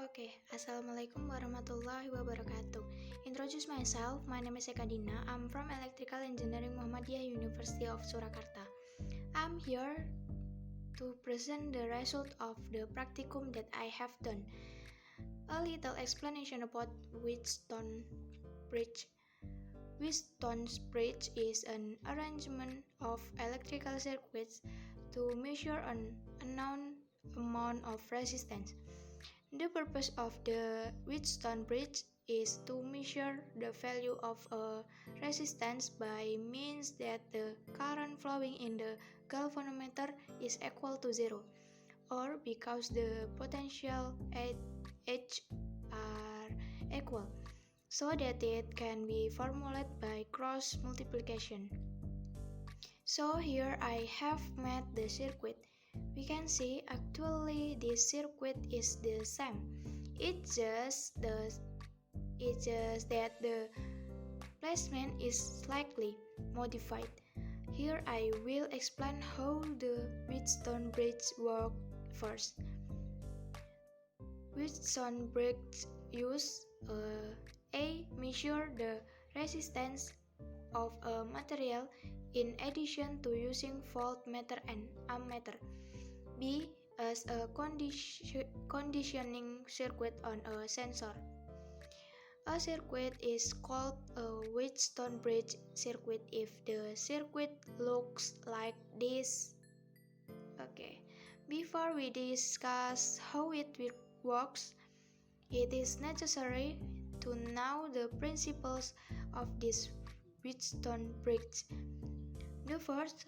Okay, Assalamualaikum warahmatullahi wabarakatuh. Introduce myself, my name is Eka Dina. I'm from Electrical Engineering Muhammadiyah University of Surakarta. I'm here to present the result of the practicum that I have done. A little explanation about Wheatstone bridge. Wheatstone bridge is an arrangement of electrical circuits to measure an unknown amount of resistance. The purpose of the Wheatstone bridge is to measure the value of a resistance by means that the current flowing in the galvanometer is equal to zero, or because the potential at H are equal, so that it can be formulated by cross multiplication. So here I have made the circuit. We can see actually this circuit is the same. It's just that the placement is slightly modified. Here I will explain how the Wheatstone bridge works first. Wheatstone bridge use A. Measure the resistance of a material in addition to using voltmeter and ammeter. B. As a conditioning circuit on a sensor. A circuit is called a Wheatstone bridge circuit if the circuit looks like this. Okay, before we discuss how it works, it is necessary to know the principles of this Wheatstone bridge. The first,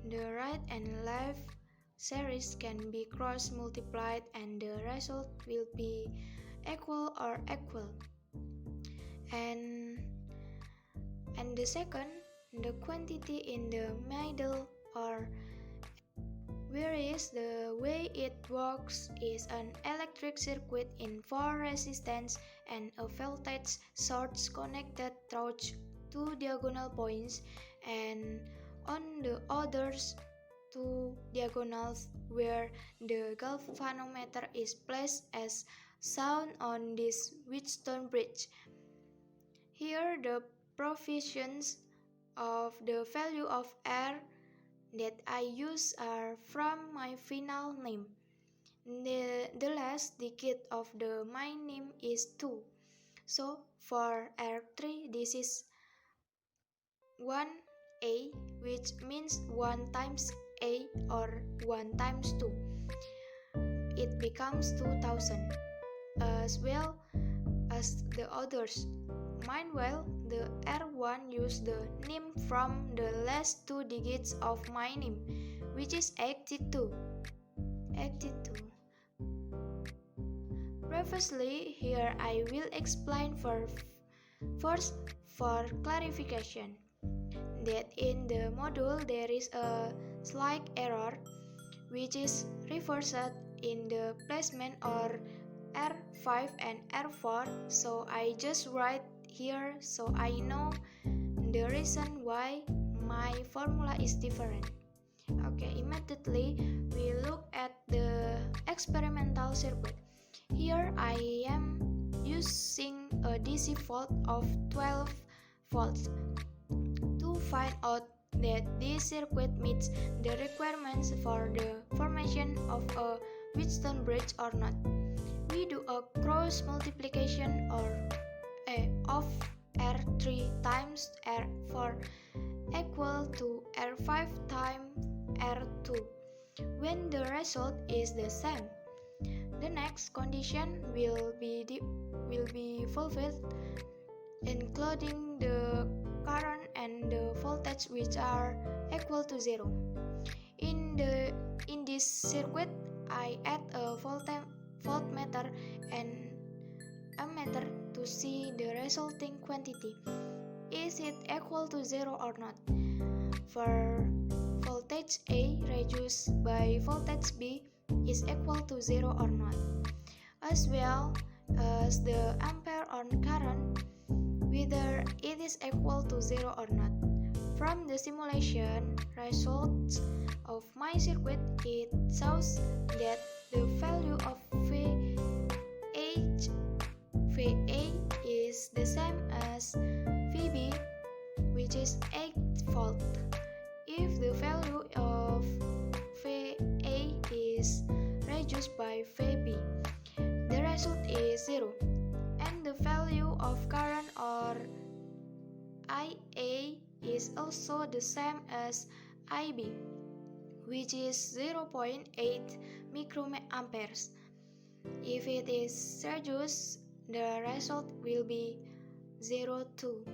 the right and left series can be cross multiplied and the result will be equal or equal. And the second, the quantity in the middle, or whereas the way it works is an electric circuit in 4 resistance and a voltage source connected through 2 diagonal points, and on the others 2 diagonals where the galvanometer is placed as shown on this Wheatstone bridge. Here the provisions of the value of R that I use are from my final name. The last digit of my name is 2. So for R3 this is 1A, which means 1 times A or 1 times 2. It becomes 2000, as well as the others. Meanwhile, the R1 use the name from the last 2 digits of my name, which is 82. Previously, here I will explain first for clarification that in the module there is a slight error which is reversed in the placement or R5 and R4, so I just write here so I know the reason why my formula is different. Okay, immediately we look at the experimental circuit. Here I am using a DC volt of 12 volts to find out that this circuit meets the requirements for the formation of a Wheatstone bridge or not. We do a cross multiplication of R3 times R4 equal to R5 times R2 when the result is the same. The next condition will be fulfilled, including the current and the voltage which are equal to 0. In this circuit, I add a voltmeter and ammeter to see the resulting quantity. Is it equal to 0 or not? For voltage A reduced by voltage B is equal to 0 or not, as well as the ampere on current, whether it is equal to 0 or not. From the simulation results of my circuit, it shows that the value of VA which is 8 volt. If the value of VA is reduced by VB, the result is 0, and the value of current or IA is also the same as IB, which is 0.8 microamperes. If it is reduced, the result will be 0 too.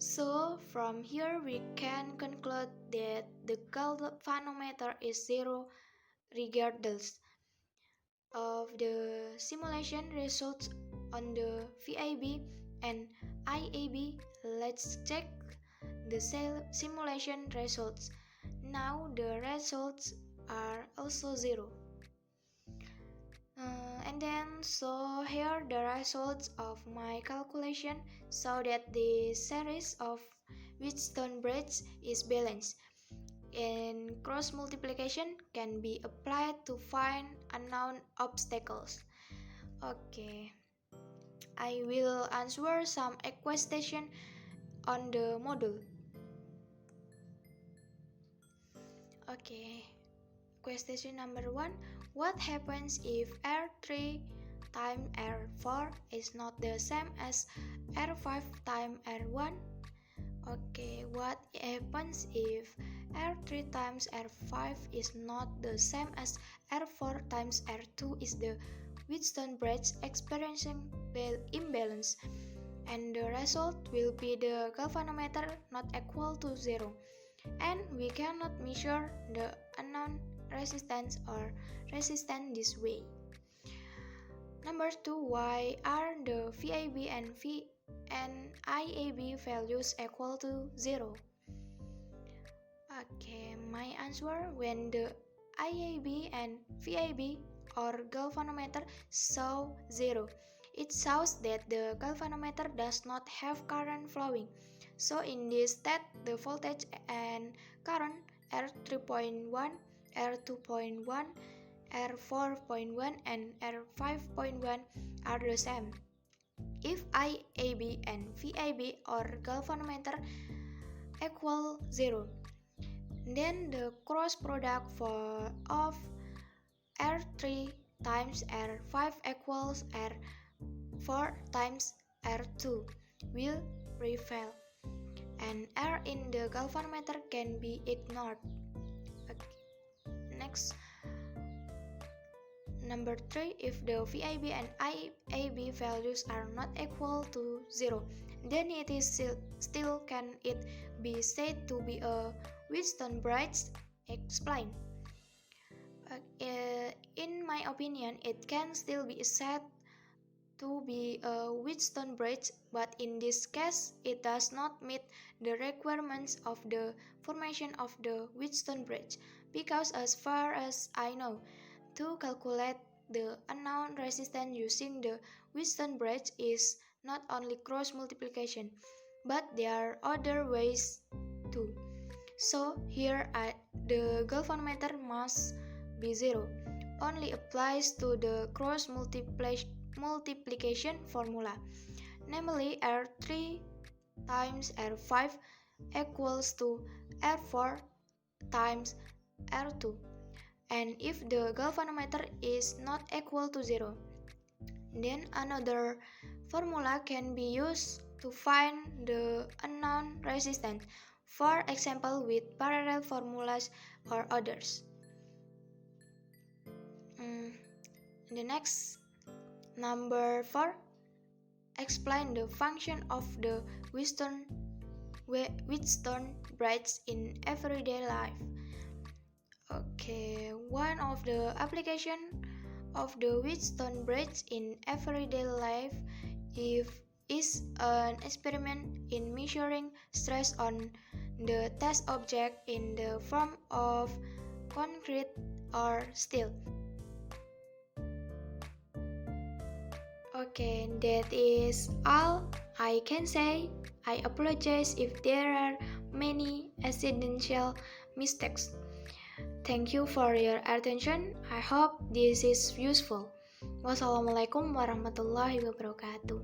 So from here we can conclude that the galvanometer is 0 regardless of the simulation results on the VIB and IAB. Let's check the simulation results. Now the results are also 0. So here the results of my calculation show that the series of Wheatstone bridges is balanced, and cross multiplication can be applied to find unknown obstacles. Okay, I will answer some questions on the module. Okay, question number 1. What happens if R3 times R4 is not the same as R5 times R1? Okay, what happens if R3 times R5 is not the same as R4 times R2 is the Wheatstone bridge experiencing imbalance, and the result will be the galvanometer not equal to 0, and we cannot measure the unknown resistance or resistance this way. Number 2, why are the VIB and IAB values equal to 0? Okay, my answer, when the IAB and VIB or galvanometer show 0, it shows that the galvanometer does not have current flowing. So in this state, the voltage and current R3.1, R2.1, R4.1 and R5.1 are the same. If IAB and VIB or galvanometer equal 0, then the cross product of R3 times R5 equals R4 times R2 will prevail, and R in the galvanometer can be ignored. Okay. Next, number 3, if the VIB and IAB values are not equal to 0, then it is still can it be said to be a Wheatstone bridge? Explain. In my opinion, it can still be said to be a Wheatstone bridge, but in this case, it does not meet the requirements of the formation of the Wheatstone bridge, because as far as I know, to calculate the unknown resistance using the Wheatstone bridge is not only cross multiplication, but there are other ways too. So here the galvanometer must be 0, only applies to the cross multiplication formula, namely R3 times R5 equals to R4 times R2. And if the galvanometer is not equal to 0, then another formula can be used to find the unknown resistance, for example with parallel formulas or others. The next, number 4, explain the function of the Wheatstone bridge in everyday life. Okay, one of the applications of the Wheatstone bridge in everyday life is an experiment in measuring stress on the test object in the form of concrete or steel. Okay, that is all I can say. I apologize if there are many accidental mistakes. Thank you for your attention. I hope this is useful. Wassalamualaikum warahmatullahi wabarakatuh.